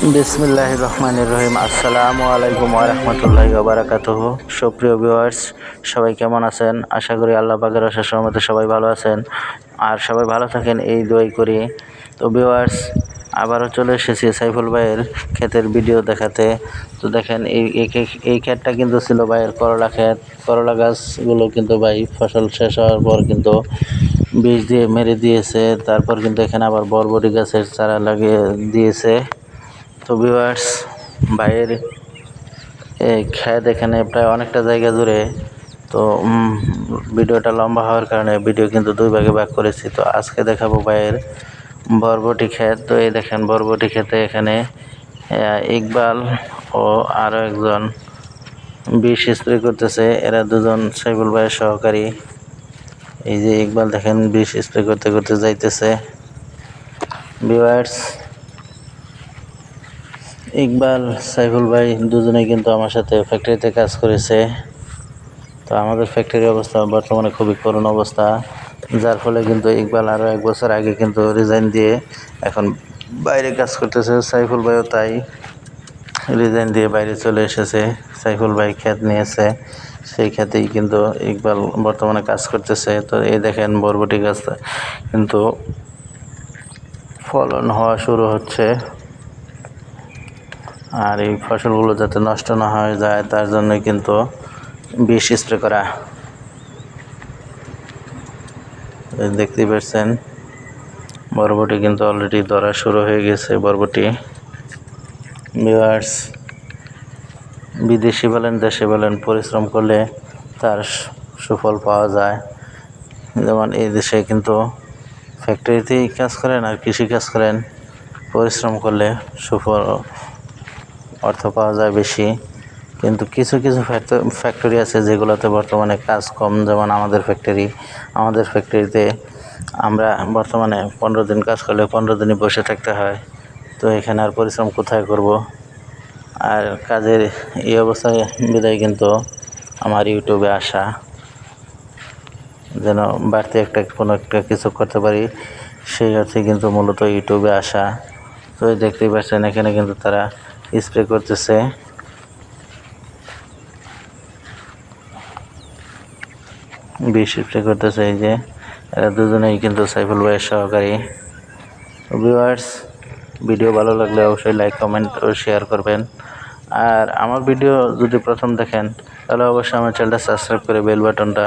বিসমিল্লাহির রহমানির রহিম। আসসালামু আলাইকুম ওয়া রাহমাতুল্লাহি ওয়া বারাকাতুহু। সুপ্রিয় ভিউয়ার্স, সবাই কেমন আছেন? আশা করি আল্লাহ পাকের অশেষ রহমতে সবাই ভালো আছেন আর সবাই ভালো থাকেন এই দোয়াই করি। তো ভিউয়ার্স, আবারও চলে এসেছি সাইফুল ভাইয়ের ক্ষেতের ভিডিও দেখাতে। তো দেখেন এই ক্ষেতটা কিন্তু ছিল ভাইয়ের করলা ক্ষেত। করলা গাছগুলো কিন্তু ভাই ফসল শেষ হওয়ার পর কিন্তু বীজ দিয়ে মেরে দিয়েছে। তারপর কিন্তু এখানে আবার বরবটি গাছের চারা লাগিয়ে দিয়েছে। তো ভিউয়ার্স, ভাইয়ের ক্ষেত এখানে প্রায় অনেকটা জায়গা জুড়ে। তো ভিডিওটা লম্বা হওয়ার কারণে ভিডিও কিন্তু দুই ভাগে ভাগ করেছি। তো আজকে দেখাবো ভাইয়ের বরবটি ক্ষেত। তো এই দেখেন বরবটি ক্ষেতে এখানে ইকবাল ও আরও একজন বিষ স্প্রে করতেছে। এরা দুজন সাইফুল ভাইয়ের সহকারী। এই যে ইকবাল দেখেন বিষ স্প্রে করতে করতে যাইতেছে। ভিউয়ার্স, ইকবাল সাইফুল ভাই দুজনেই কিন্তু আমার সাথে ফ্যাক্টরিতে কাজ করেছে। তো আমাদের ফ্যাক্টরির অবস্থা বর্তমানে খুবই করুণ অবস্থা, যার ফলে কিন্তু ইকবাল আরও 1 বছর আগে কিন্তু রিজাইন দিয়ে এখন বাইরে কাজ করতেছে। সাইফুল ভাইও তাই রিজাইন দিয়ে বাইরে চলে এসেছে। সাইফুল ভাই ক্ষেত নিয়েছে, সেই ক্ষেতেই কিন্তু ইকবাল বর্তমানে কাজ করতেছে। তো এই দেখেন বরবটি গাছ কিন্তু ফলন হওয়া শুরু হচ্ছে। আর এই ফসলগুলো যাতে নষ্ট না হয়ে যায় তার জন্য কিন্তু বিষ স্প্রে করা। দেখতেই পাচ্ছেন বরবটি কিন্তু অলরেডি ধরা শুরু হয়ে গেছে। বরবটি ভিউয়ার্স, বিদেশি বলেন দেশে বলেন, পরিশ্রম করলে তার সুফল পাওয়া যায়। যেমন এই দেশে কিন্তু ফ্যাক্টরিতেই কাজ করেন আর কৃষি কাজ করেন, পরিশ্রম করলে সুফল অর্থ পাওয়া যায় বেশি। কিন্তু কিছু কিছু ফ্যাক্টরি আছে যেগুলোতে বর্তমানে কাজ কম, যেমন আমাদের ফ্যাক্টরিতে আমরা বর্তমানে 15 দিন কাজ করলে 15 দিনই বসে থাকতে হয়। তো এখানে আর পরিশ্রম কোথায় করব? আর কাজের এই অবস্থায় বিদায় কিন্তু আমার ইউটিউবে আসা, যেন বাড়তি কোনো একটা কিছু করতে পারি, সেই অর্থে কিন্তু মূলত ইউটিউবে আসা। তো দেখতেই পাচ্ছেন এখানে কিন্তু তারা স্প্রে করতেছে। বিষ স্প্রে করতেছে। এই যে এরা দুজনেই কিন্তু সাইফুল ভাইয়ের সহকারী। ভিউয়ার্স, ভিডিও ভালো লাগলে অবশ্যই লাইক, কমেন্ট ও শেয়ার করবেন। আর আমার ভিডিও যদি প্রথম দেখেন তাহলে অবশ্যই আমার চ্যানেলটা সাবস্ক্রাইব করে বেল বাটনটা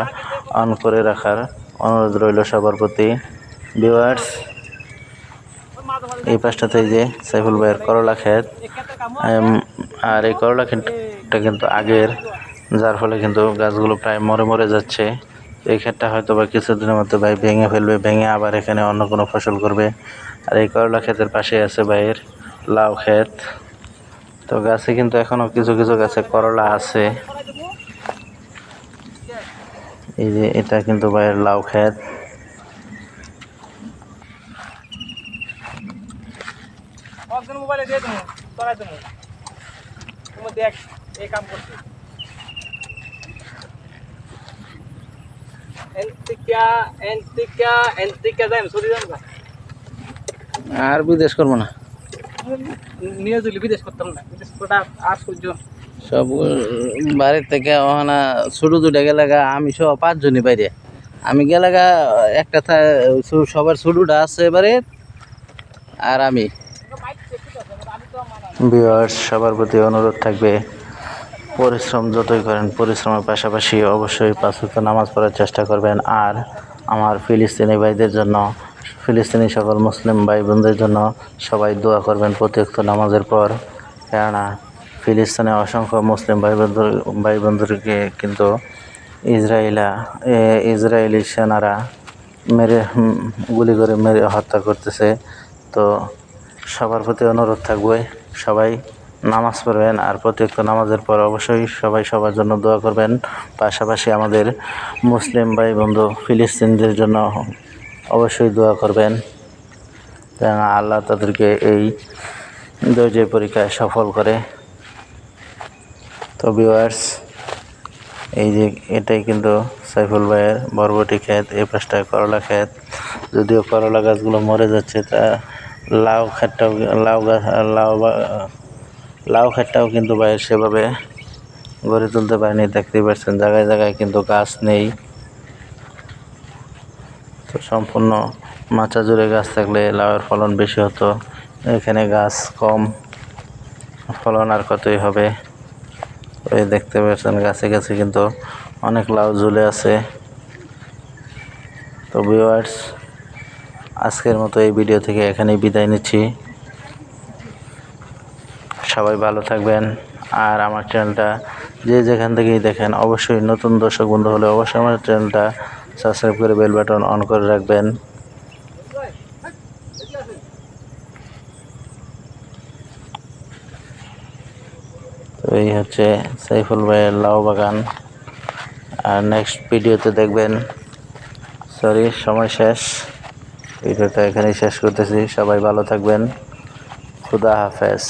অন করে রাখার অনুরোধ রইল সবার প্রতি। ভিউয়ার্স, এই পাশটাতে যে সাইফুল ভাইয়ের করলা ক্ষেত, আর এই করলা ক্ষেতটা কিন্তু আগের, যার ফলে কিন্তু গাছগুলো প্রায় মরে মরে যাচ্ছে। এই ক্ষেতটা হয়তো বা কিছুদিনের মধ্যে ভাই ভেঙে ফেলবে, ভেঙে আবার এখানে অন্য কোনো ফসল করবে। আর এই করলা ক্ষেতের পাশে আছে ভাইয়ের লাউ ক্ষেত। তো গাছে কিন্তু এখনো কিছু কিছু গাছে করলা আছে। এই যে এটা কিন্তু ভাইয়ের লাউ ক্ষেত। আর বিদেশ করবো না, বিদেশ করতাম না, বিদেশ করা আর সহ্য। সব বাড়ির থেকে ওখানে ছোটো দুটা গেলাগা, আমি সহ 5 জনই বাইরে। আমি গেলাগা একটা সবার ছোটোটা আছে এবারে, আর আমি। ভিউয়ার্স, সবার প্রতি অনুরোধ থাকবে পরিশ্রম যতই করেন পরিশ্রমের পাশাপাশি অবশ্যই 5 ওয়াক্ত নামাজ পড়ার চেষ্টা করবেন। আর আমার ফিলিস্তিনি ভাইদের জন্য, ফিলিস্তিনি সকল মুসলিম ভাই বোনদের জন্য সবাই দোয়া করবেন প্রতি ওয়াক্ত নামাজের পর। কেননা ফিলিস্তিনে অসংখ্য মুসলিম ভাই বোনদেরকে কিন্তু ইসরায়েলি সেনারা গুলি করে মেরে হত্যা করতেছে। তো সবার প্রতি অনুরোধ থাকবে সবাই নামাজ পড়বেন, আর প্রতি ওয়াক্ত নামাজের পর অবশ্যই সবাই সবার জন্য দোয়া করবেন। পাশাপাশি আমাদের মুসলিম ভাই বন্ধু ফিলিস্তিনদের জন্য অবশ্যই দোয়া করবেন, যেন আল্লাহ তাদেরকে এই ধৈর্যের পরীক্ষায় সফল করে। তো ভিউয়ার্স, এই যে এটাই কিন্তু সাইফুল ভাইয়ের বরবটি ক্ষেত, এই পাশটায় করলা ক্ষেত। যদিও করলা গাছগুলো মরে যাচ্ছে, তা লাউ ক্ষেতটাও লাউ গাছ লাউ ক্ষেতটাও কিন্তু ভাই সেভাবে গড়ে তুলতে পারেনি। দেখতেই পাচ্ছেন জায়গায় জায়গায় কিন্তু গাছ নেই। তো সম্পূর্ণ মাচা জুড়ে গাছ থাকলে লাউয়ের ফলন বেশি হতো, এখানে গাছ কম, ফলন আর কতই হবে। ওই দেখতে পাচ্ছেন গাছে গাছে কিন্তু অনেক লাউ ঝুলে আছে। তো ভিউয়ার্স, আজকের মতো এই ভিডিও থেকে এখানেই বিদায় নিচ্ছি। সবাই ভালো থাকবেন। আর আমার চ্যানেলটা যে যেখান থেকেই দেখেন, অবশ্যই নতুন দর্শক বন্ধু হলে অবশ্যই আমার চ্যানেলটা সাবস্ক্রাইব করে বেল বাটন অন করে রাখবেন। তো এই হচ্ছে সাইফুল ভাইয়ের লাউ বাগান। আর নেক্সট ভিডিওতে দেখবেন। সরি, সময় শেষ, ভিডিওটা এখানেই শেষ করতেছি। সবাই ভালো থাকবেন। খুদা হাফেজ।